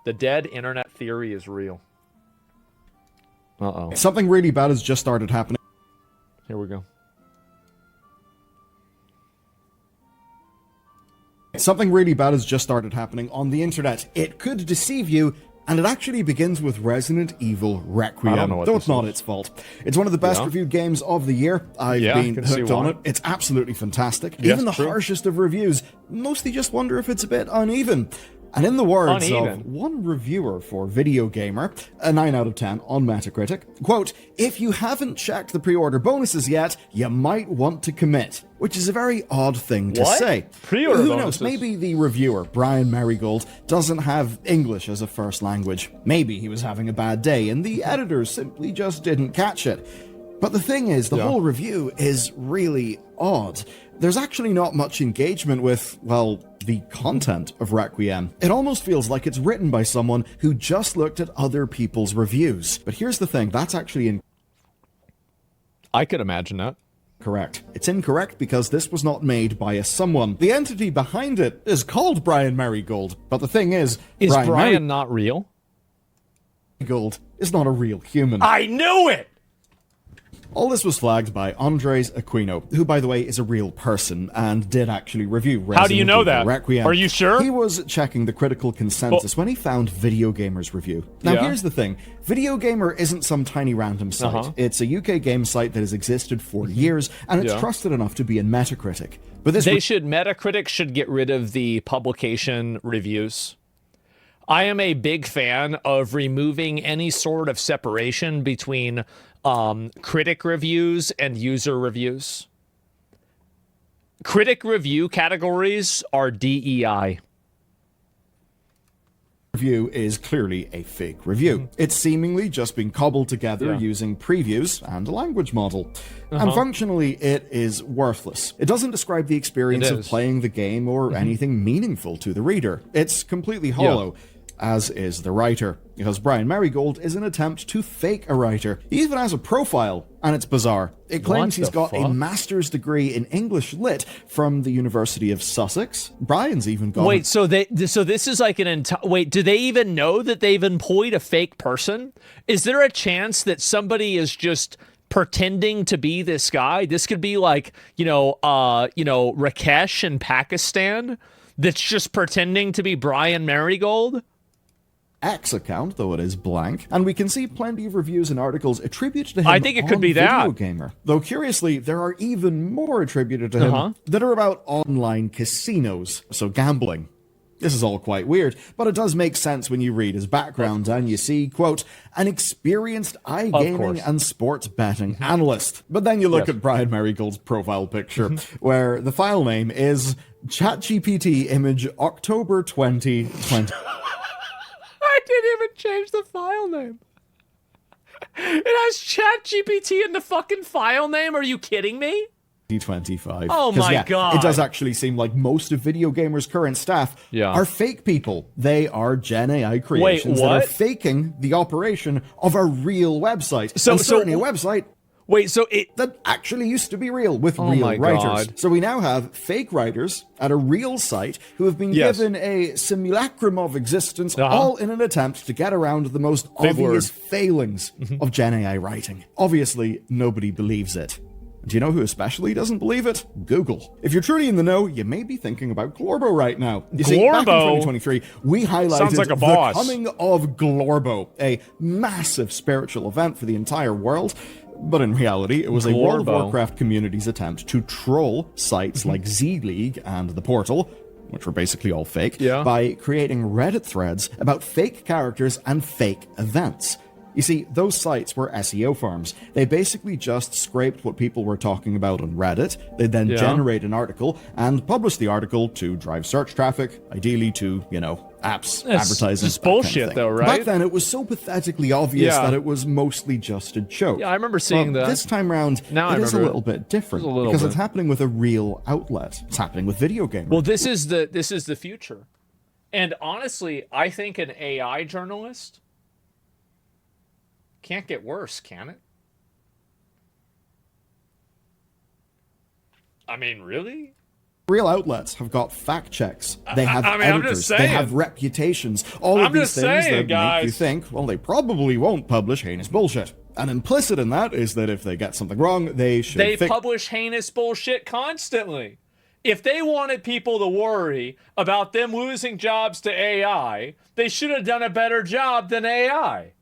The dead internet theory is real. Uh-oh. Something really bad has just started happening. Here we go. Something really bad has just started happening on the internet. It could deceive you, and it actually begins with Resident Evil Requiem. I don't know what Though this it's not is. its fault. It's one of the best reviewed games of the year. I've been can see hooked on why. it. It's absolutely fantastic. Yes, Even the true. harshest of reviews mostly just wonder if it's a bit uneven. And in the words of one reviewer for Video Gamer, a 9 out of 10 on Metacritic, quote, "If you haven't checked the pre-order bonuses yet, you might want to commit." Which is a very odd thing to say. Pre-order Who bonuses? knows? Maybe the reviewer, Brian Marigold, doesn't have English as a first language. Maybe he was having a bad day and the editors simply just didn't catch it. But the thing is, the whole review is really odd. There's actually not much engagement with, well, the content of Requiem. It almost feels like it's written by someone who just looked at other people's reviews. But here's the thing, that's actually I could imagine that. incorrect. It's incorrect because this was not made by a someone. The entity behind it is called Brian Marigold. But the thing is Brian not real? Marigold is not a real human. I knew it! All this was flagged by Andres Aquino, who, by the way, is a real person and did actually review Resident How do you know Evil that? Requiem. Are you sure? He was checking the critical consensus when he found Video Gamer's review. Now, here's the thing. Video Gamer isn't some tiny random site. It's a UK game site that has existed for years, and it's trusted enough to be in Metacritic. But this Metacritic should get rid of the publication reviews. I am a big fan of removing any sort of separation between critic reviews and user reviews. Critic review categories are DEI. Review is clearly a fake review. It's seemingly just been cobbled together using previews and a language model. And functionally, it is worthless. It doesn't describe the experience of playing the game or anything meaningful to the reader. It's completely hollow. As is the writer, because Brian Marigold is an attempt to fake a writer. He even has a profile, and it's bizarre. It claims he's got a master's degree in English Lit from the University of Sussex. Brian's even got... Wait, so this is like an entire... Wait, do they even know that they've employed a fake person? Is there a chance that somebody is just pretending to be this guy? This could be like, Rakesh in Pakistan that's just pretending to be Brian Marigold? X account, though it is blank, and we can see plenty of reviews and articles attributed to him. I think it could be that. Video Gamer. Though curiously, there are even more attributed to him that are about online casinos, so gambling. This is all quite weird, but it does make sense when you read his background and you see, quote, "an experienced iGaming and sports betting analyst." But then you look at Brian Marigold's profile picture, where the file name is ChatGPT image October 2020. I didn't even change the file name. It has ChatGPT in the fucking file name. Are you kidding me? 2025. Oh my god. It does actually seem like most of Video Gamer's current staff are fake people. They are Gen AI creations that are faking the operation of a real website. So certainly a website that actually used to be real with real writers. So we now have fake writers at a real site who have been given a simulacrum of existence, all in an attempt to get around the most obvious failings of Gen AI writing. Obviously, nobody believes it. Do you know who especially doesn't believe it? Google. If you're truly in the know, you may be thinking about Glorbo right now. You see, back in 2023, we highlighted the coming of Glorbo, a massive spiritual event for the entire world. But in reality, it was a World of Warcraft community's attempt to troll sites like Z-League and The Portal, which were basically all fake, by creating Reddit threads about fake characters and fake events. You see, those sites were SEO farms. They basically just scraped what people were talking about on Reddit. They then generate an article and publish the article to drive search traffic, ideally to, apps, advertising. It's bullshit, though, right? Back then, it was so pathetically obvious that it was mostly just a joke. Yeah, I remember seeing that. This time around, it is a little bit different because it's happening with a real outlet. It's happening with Video Gamer. Well, this is the future. And honestly, I think an AI journalist can't get worse, can it? I mean, really? Real outlets have got fact checks. They have editors. They have reputations. All of these things that make you think, well, they probably won't publish heinous bullshit. And implicit in that is that if they get something wrong, they should They publish heinous bullshit constantly. If they wanted people to worry about them losing jobs to AI, they should have done a better job than AI.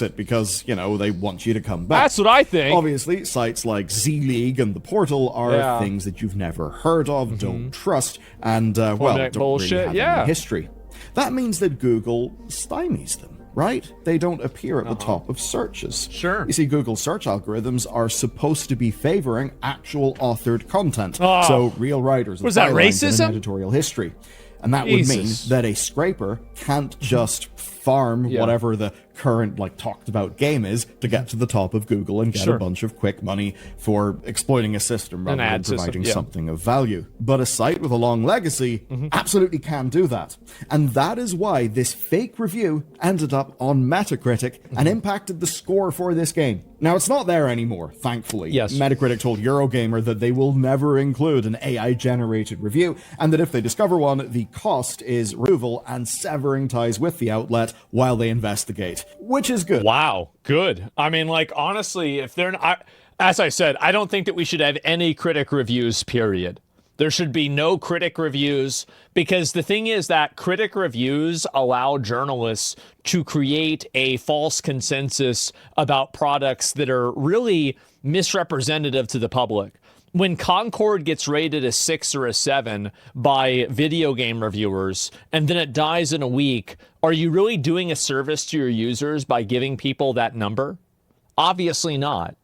It because, you know, they want you to come back. That's what I think. Obviously, sites like Z-League and the Portal are things that you've never heard of, don't trust, and, well, don't really have any history. That means that Google stymies them, right? They don't appear at the top of searches. Sure. You see, Google search algorithms are supposed to be favoring actual authored content. So real writers was that racism? Editorial history. And that would mean that a scraper can't just farm whatever the current, like, talked about game is to get to the top of Google and get a bunch of quick money for exploiting a system rather than providing something of value. But a site with a long legacy absolutely can do that. And that is why this fake review ended up on Metacritic and impacted the score for this game. Now, it's not there anymore, thankfully. Yes. Metacritic told Eurogamer that they will never include an AI-generated review, and that if they discover one, the cost is removal and severing ties with the outlet while they investigate, which is good. Wow, good. I mean, like, honestly, if they're not, as I said, I don't think that we should have any critic reviews, period. There should be no critic reviews, because the thing is that critic reviews allow journalists to create a false consensus about products that are really misrepresentative to the public. When Concord gets rated a 6 or a 7 by video game reviewers, and then it dies in a week, are you really doing a service to your users by giving people that number? Obviously not.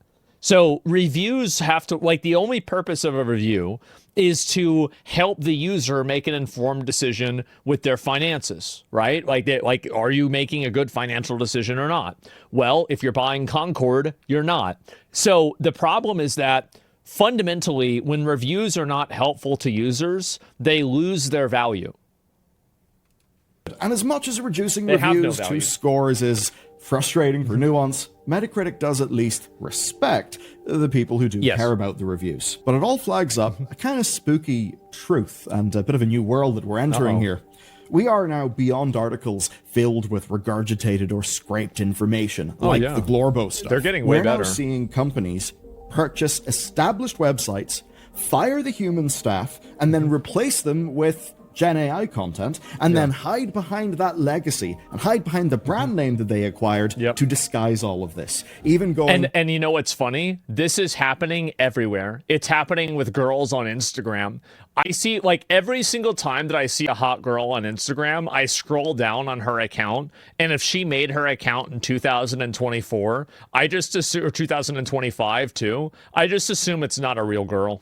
So reviews have to, like, the only purpose of a review is to help the user make an informed decision with their finances, right? Like, are you making a good financial decision or not? Well, if you're buying Concord, you're not. So the problem is that fundamentally, when reviews are not helpful to users, they lose their value. And as much as reducing reviews to scores is frustrating for nuance, Metacritic does at least respect the people who do care about the reviews. But it all flags up a kind of spooky truth and a bit of a new world that we're entering here. We are now beyond articles filled with regurgitated or scraped information, like the Glorbo stuff. They're getting way better. We're now seeing companies purchase established websites, fire the human staff, and then replace them with Gen AI content, and then hide behind that legacy and hide behind the brand name that they acquired to disguise all of this. Even going and you know what's funny? This is happening everywhere. It's happening with girls on Instagram. I see, like, every single time that I see a hot girl on Instagram, I scroll down on her account, and if she made her account in 2024, I just assume, or 2025 too, I just assume it's not a real girl.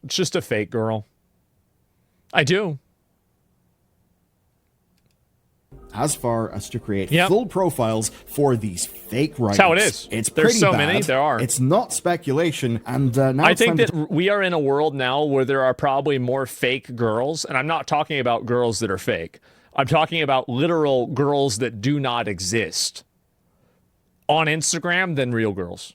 It's just a fake girl. I do. As far as to create full profiles for these fake writers. That's how it is. It's There's pretty so bad. many. There are. It's not speculation. And now I think that we are in a world now where there are probably more fake girls. And I'm not talking about girls that are fake. I'm talking about literal girls that do not exist on Instagram than real girls.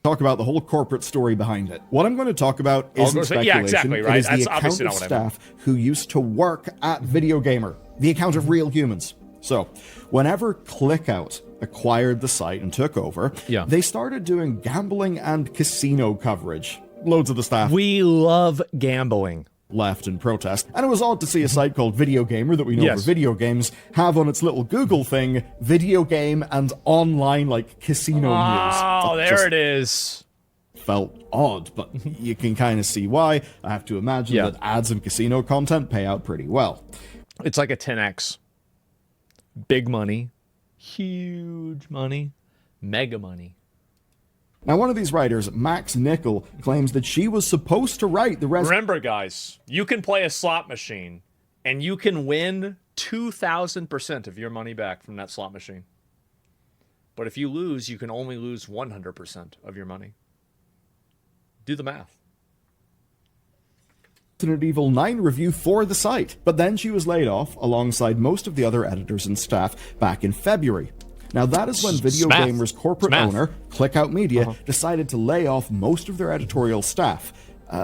Talk about the whole corporate story behind it. What I'm going to talk about isn't speculation. Yeah, exactly, right. It is the account of staff who used to work at Video Gamer, the account of real humans. So, whenever ClickOut acquired the site and took over, they started doing gambling and casino coverage. Loads of the staff. We love gambling. Left in protest. And it was odd to see a site called Video Gamer that we know for video games have on its little Google thing video game and online, like, casino news. Oh, there it is. Felt odd, but you can kind of see why. I have to imagine that ads and casino content pay out pretty well. It's like a 10x. Big money. Huge money. Mega money. Now, one of these writers, Max Nickel, claims that she was supposed to write the rest. Remember, guys, you can play a slot machine, and you can win 2,000% of your money back from that slot machine. But if you lose, you can only lose 100% of your money. Do the math. Resident Evil 9 review for the site, but then she was laid off alongside most of the other editors and staff back in February. Now, that is when Video Gamer's corporate owner, ClickOut Media, decided to lay off most of their editorial staff.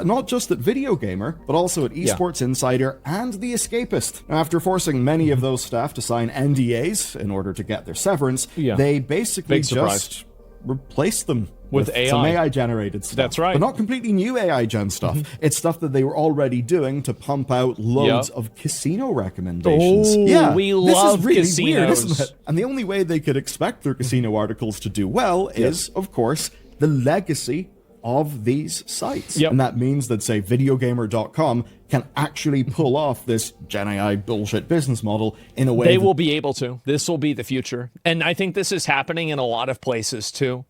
not just at Video Gamer, but also at Esports Insider and The Escapist. After forcing many of those staff to sign NDAs in order to get their severance, they basically just replaced them with AI. Some AI-generated stuff. That's right. But not completely new AI-gen stuff. It's stuff that they were already doing to pump out loads of casino recommendations. Oh, we love really casinos. Weird, isn't it? And the only way they could expect their casino articles to do well is, of course, the legacy of these sites. And that means that, say, videogamer.com can actually pull off this Gen AI bullshit business model in a way they will be able to. This will be the future. And I think this is happening in a lot of places, too.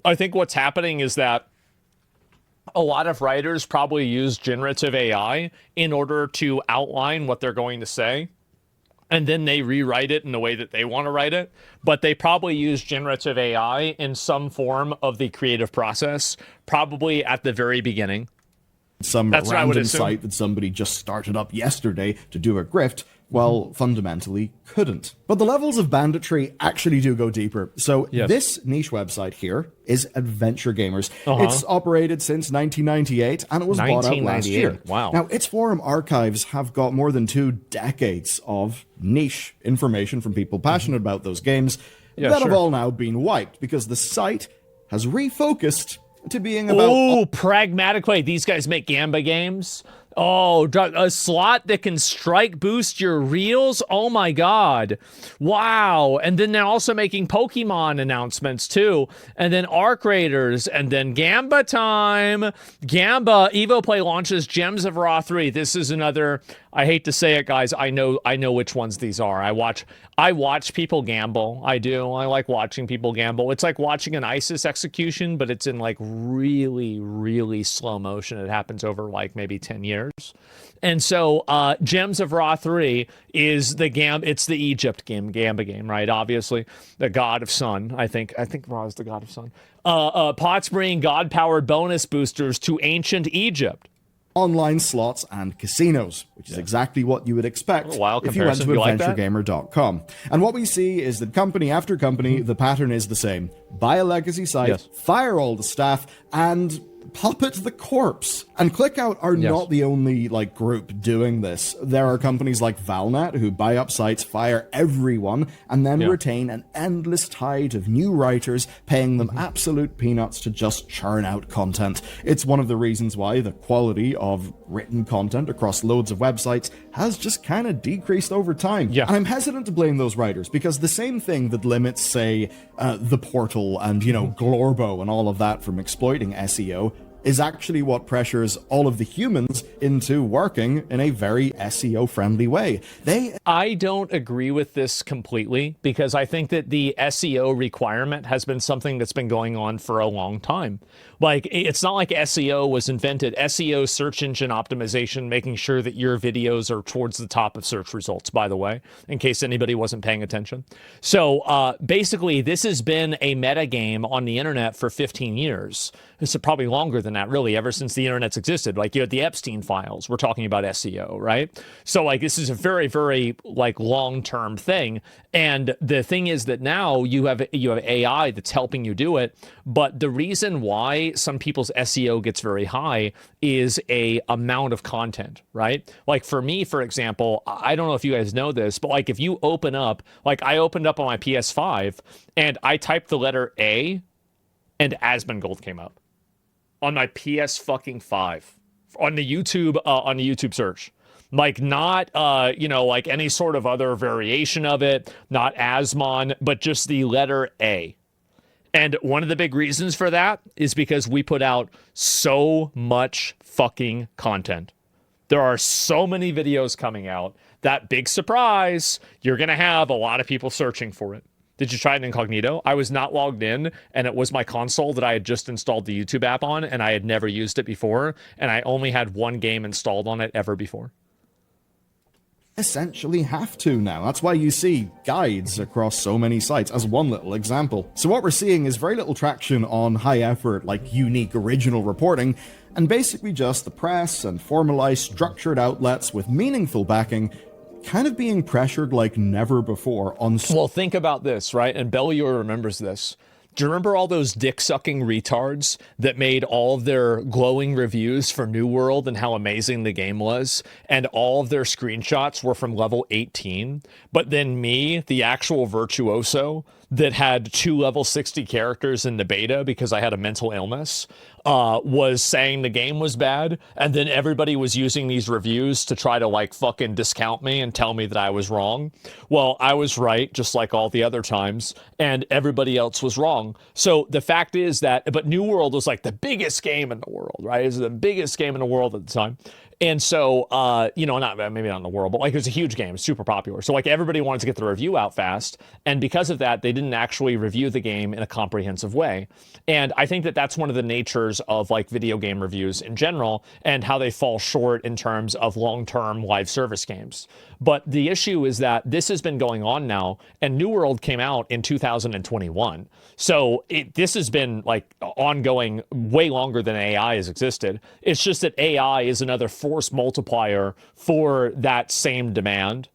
I think what's happening is that a lot of writers probably use generative AI in order to outline what they're going to say, and then they rewrite it in the way that they want to write it. But they probably use generative AI in some form of the creative process, probably at the very beginning. Some random site that somebody just started up yesterday to do a grift, well, fundamentally couldn't. But the levels of banditry actually do go deeper. So this niche website here is Adventure Gamers. It's operated since 1998, and it was bought out last year. Wow. Now, its forum archives have got more than 2 decades of niche information from people passionate about those games that have all now been wiped because the site has refocused to being about... pragmatic way. These guys make Gamba games. A slot that can strike boost your reels? Oh my god. Wow. And then they're also making Pokemon announcements too. And then Arc Raiders. And then Gamba time. Gamba. EvoPlay launches Gems of Ra 3. This is another... I hate to say it, guys. I know which ones these are. I watch people gamble. I do. I like watching people gamble. It's like watching an ISIS execution, but it's in like really, really slow motion. It happens over like maybe 10 years. And so Gems of Ra 3 is it's the Egypt game, Gamba game, right? Obviously, the god of sun. I think Ra is the god of sun. Pots bring god-powered bonus boosters to ancient Egypt. Online slots and casinos, which is exactly what you would expect if you went to AdventureGamer.com. And what we see is that company after company, the pattern is the same. Buy a legacy site, fire all the staff, and puppet the corpse. And ClickOut are not the only group doing this. There are companies like Valnet who buy up sites, fire everyone, and then retain an endless tide of new writers, paying them absolute peanuts to just churn out content. It's one of the reasons why the quality of written content across loads of websites has just kind of decreased over time. And I'm hesitant to blame those writers, because the same thing that limits, say, The Portal and, Glorbo and all of that from exploiting SEO is actually what pressures all of the humans into working in a very SEO-friendly way. I don't agree with this completely, because I think that the SEO requirement has been something that's been going on for a long time. It's not like SEO was invented. SEO, search engine optimization, making sure that your videos are towards the top of search results, by the way, in case anybody wasn't paying attention. So basically, this has been a meta game on the internet for 15 years. It's probably longer than that, really, ever since the internet's existed. You had the Epstein files. We're talking about SEO, right? So this is a very, very long-term thing. And the thing is that now you have AI that's helping you do it. But the reason why some people's SEO gets very high is a amount of content, right? For me, for example, I don't know if you guys know this, but if you open up, I opened up on my PS5 and I typed the letter A and Asmongold came up on my PS5 on the YouTube search. Not any sort of other variation of it, not Asmon, but just the letter A. And one of the big reasons for that is because we put out so much fucking content. There are so many videos coming out that, big surprise, you're going to have a lot of people searching for it. Did you try it incognito? I was not logged in, and it was my console that I had just installed the YouTube app on, and I had never used it before, and I only had one game installed on it ever before. Essentially have to now. That's why you see guides across so many sites, as one little example. So what we're seeing is very little traction on high effort, unique original reporting, and basically just the press and formalized structured outlets with meaningful backing kind of being pressured like never before on... Well, think about this, right? And Bellior remembers this. Do you remember all those dick-sucking retards that made all of their glowing reviews for New World and how amazing the game was, and all of their screenshots were from level 18? But then me, the actual virtuoso that had 2 level 60 characters in the beta because I had a mental illness, was saying the game was bad, and then everybody was using these reviews to try to like fucking discount me and tell me that I was wrong. Well, I was right, just like all the other times, and everybody else was wrong. So the fact is that, but New World was like the biggest game in the world, right? It was the biggest game in the world at the time. And so, not maybe not in the world, but like it was a huge game, super popular. So like everybody wanted to get the review out fast. And because of that, they didn't actually review the game in a comprehensive way. And I think that that's one of the natures of like video game reviews in general and how they fall short in terms of long-term live service games. But the issue is that this has been going on now, and New World came out in 2021. So this has been like ongoing way longer than AI has existed. It's just that AI is another force multiplier for that same demand.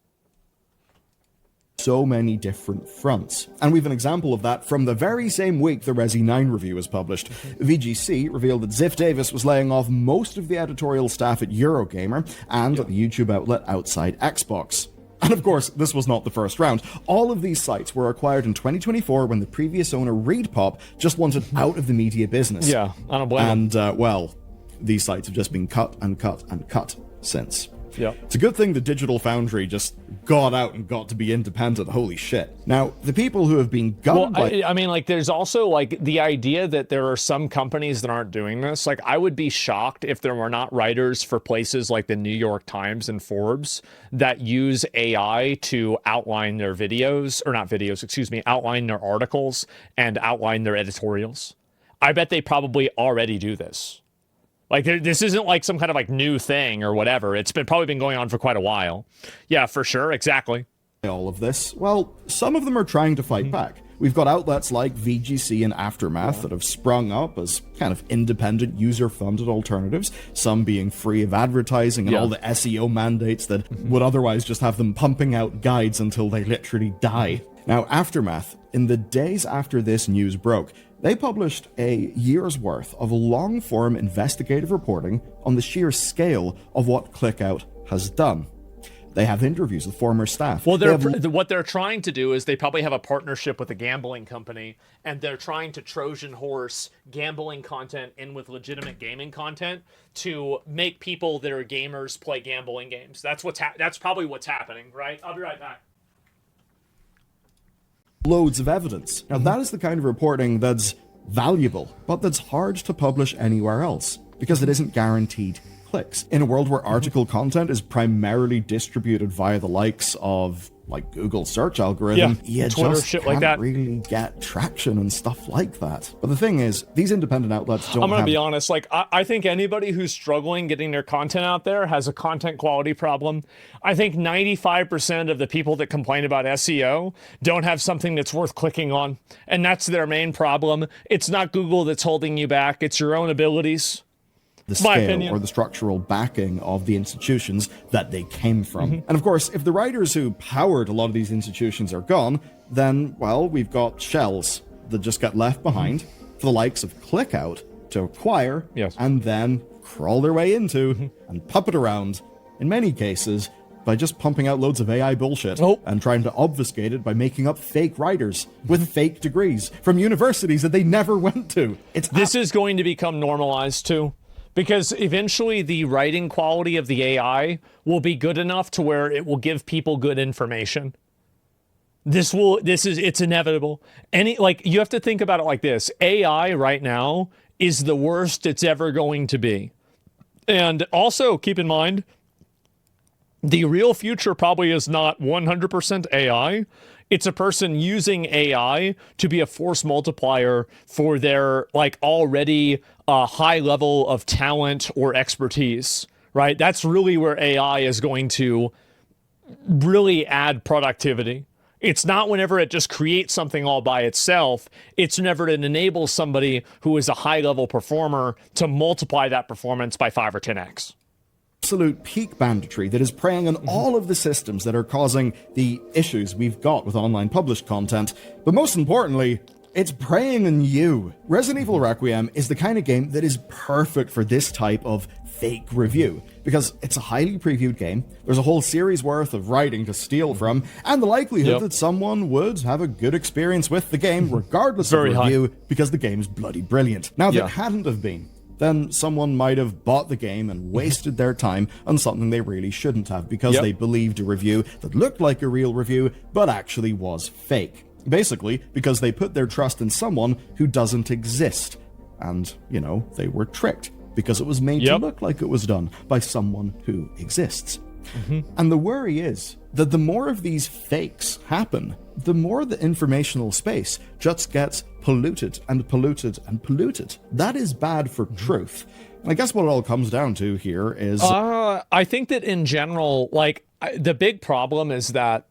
So many different fronts. And we have an example of that from the very same week the Resi 9 review was published. VGC revealed that Ziff Davis was laying off most of the editorial staff at Eurogamer and at the YouTube outlet Outside Xbox. And of course, this was not the first round. All of these sites were acquired in 2024 when the previous owner, ReadPop, just wanted out of the media business. Yeah, I don't blame him. And, these sites have just been cut and cut and cut since. Yeah. It's a good thing the Digital Foundry just got out and got to be independent. Holy shit. Now, the people who have been gutted there's also like the idea that there are some companies that aren't doing this. Like, I would be shocked if there were not writers for places like the New York Times and Forbes that use AI to outline their outline their articles and outline their editorials. I bet they probably already do this. Like, this isn't like some kind of like new thing or whatever. It's probably been going on for quite a while. Yeah, for sure. Exactly. All of this, well, some of them are trying to fight back. We've got outlets like VGC and Aftermath that have sprung up as kind of independent, user-funded alternatives, some being free of advertising and all the SEO mandates that would otherwise just have them pumping out guides until they literally die. Now, Aftermath, in the days after this news broke, they published a year's worth of long-form investigative reporting on the sheer scale of what ClickOut has done. They have interviews with former staff. Well, what they're trying to do is they probably have a partnership with a gambling company, and they're trying to Trojan horse gambling content in with legitimate gaming content to make people that are gamers play gambling games. That's probably what's happening, right? I'll be right back. Loads of evidence. Now, that is the kind of reporting that's valuable, but that's hard to publish anywhere else, because it isn't guaranteed clicks. In a world where article content is primarily distributed via the likes of like Google search algorithm, you Twitter, just shit can't like that. really get traction and stuff like that. But the thing is, these independent outlets don't I'm going to be honest, like, I think anybody who's struggling getting their content out there has a content quality problem. I think 95% of the people that complain about SEO don't have something that's worth clicking on, and that's their main problem. It's not Google that's holding you back, it's your own abilities. The scale or the structural backing of the institutions that they came from. And of course, if the writers who powered a lot of these institutions are gone, then, well, we've got shells that just got left behind for the likes of ClickOut to acquire and then crawl their way into and puppet around, in many cases, by just pumping out loads of AI bullshit and trying to obfuscate it by making up fake writers with fake degrees from universities that they never went to. This is going to become normalized too. Because eventually the writing quality of the AI will be good enough to where it will give people good information. It's inevitable. You have to think about it like this. AI right now is the worst it's ever going to be. And also keep in mind, the real future probably is not 100% AI. It's a person using AI to be a force multiplier for their already high level of talent or expertise, right? That's really where AI is going to really add productivity. It's not whenever it just creates something all by itself. It's whenever it enables somebody who is a high level performer to multiply that performance by 5 or 10x. Absolute peak banditry that is preying on all of the systems that are causing the issues we've got with online published content. But most importantly, It's preying on you. Resident Evil Requiem is the kind of game that is perfect for this type of fake review, because it's a highly previewed game, there's a whole series worth of writing to steal from, and the likelihood that someone would have a good experience with the game regardless of review, because the game's bloody brilliant. Now, if it hadn't have been, then someone might have bought the game and wasted their time on something they really shouldn't have, because they believed a review that looked like a real review, but actually was fake. Basically, because they put their trust in someone who doesn't exist. And, you know, they were tricked, because it was made to look like it was done by someone who exists. And the worry is that the more of these fakes happen, the more the informational space just gets polluted and polluted and polluted. That is bad for truth. And I guess what it all comes down to here is... I think that in general, like, the big problem is that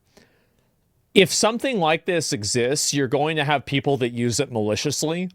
if something like this exists, you're going to have people that use it maliciously.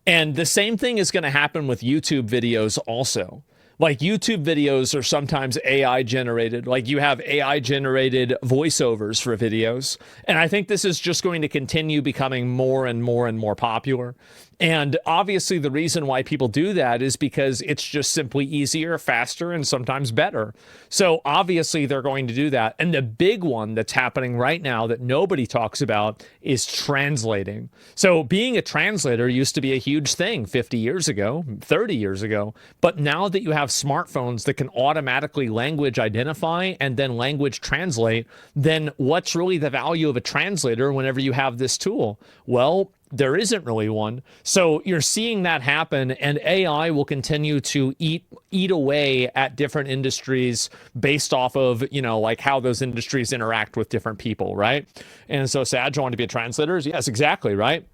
And the same thing is going to happen with YouTube videos also. Like, YouTube videos are sometimes AI generated. Like, you have AI generated voiceovers for videos. And I think this is just going to continue becoming more and more and more popular. And obviously the reason why people do that is because it's just simply easier, faster, and sometimes better. So obviously they're going to do that. And the big one that's happening right now that nobody talks about is translating. So being a translator used to be a huge thing 50 years ago, 30 years ago. But now that you have smartphones that can automatically language identify and then language translate, then what's really the value of a translator whenever you have this tool? Well, there isn't really one. So you're seeing that happen, and AI will continue to eat away at different industries based off of, you know, like how those industries interact with different people, right? And so Sag, you want to be a translator? Yes, exactly, right?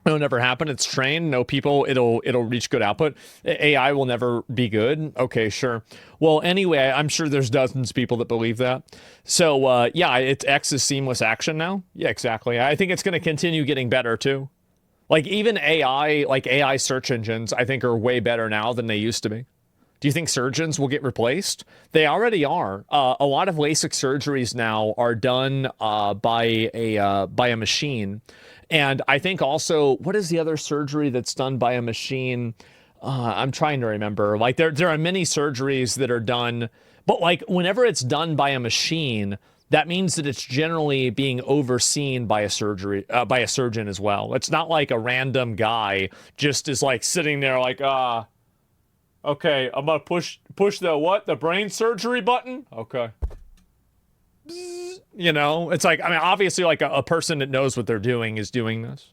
It'll never happen. It's trained. No people. It'll reach good output. AI will never be good. Okay, sure. Well, anyway, I'm sure there's dozens of people that believe that. So yeah, it's X is seamless action now. Yeah, exactly. I think it's going to continue getting better too. Like even AI, like AI search engines, I think are way better now than they used to be. Do you think surgeons will get replaced? They already are. A lot of LASIK surgeries now are done by a machine. And I think also, what is the other surgery that's done by a machine? I'm trying to remember. Like there are many surgeries that are done, but like whenever it's done by a machine, that means that it's generally being overseen by a surgeon as well. It's not like a random guy just is like sitting there like, okay, I'm gonna push the what? The brain surgery button? Okay. You know, it's like, I mean, obviously like a person that knows what they're doing is doing this.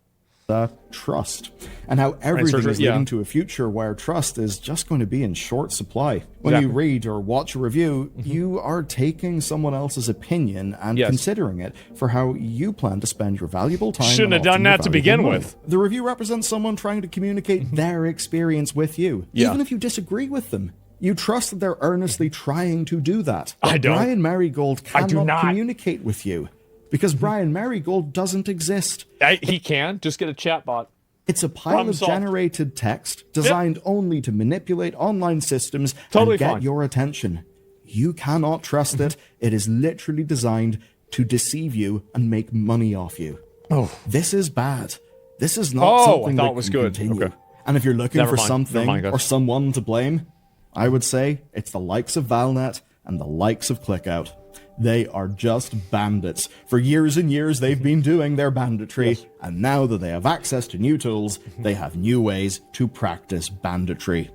Trust, and how everything is leading to a future where trust is just going to be in short supply. When you read or watch a review, you are taking someone else's opinion and considering it for how you plan to spend your valuable time. Shouldn't have done that to begin with. The review represents someone trying to communicate their experience with you, even if you disagree with them. You trust that they're earnestly trying to do that. But I don't. Brian Marigold cannot communicate with you. Because Brian Marigold doesn't exist. He can. Just get a chatbot. It's a pile of generated text designed only to manipulate online systems and get your attention. You cannot trust it. It is literally designed to deceive you and make money off you. Oh, this is bad. This is not something that was good. Continue. Okay. And if you're looking for something or someone to blame, I would say it's the likes of Valnet and the likes of ClickOut. They are just bandits. For years and years, they've been doing their banditry, and now that they have access to new tools, they have new ways to practice banditry.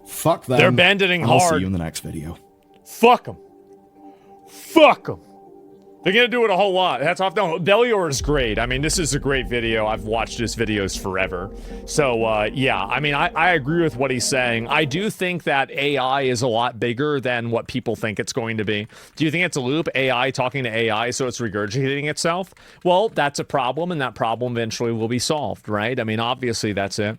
Fuck them. They're banditing hard. I'll see you in the next video. Fuck them. Fuck them. They're going to do it a whole lot. Hats off. No, Bellior is great. I mean, this is a great video. I've watched his videos forever. So, yeah, I mean, I agree with what he's saying. I do think that AI is a lot bigger than what people think it's going to be. Do you think it's a loop? AI talking to AI, so it's regurgitating itself? Well, that's a problem, and that problem eventually will be solved, right? I mean, obviously, that's it.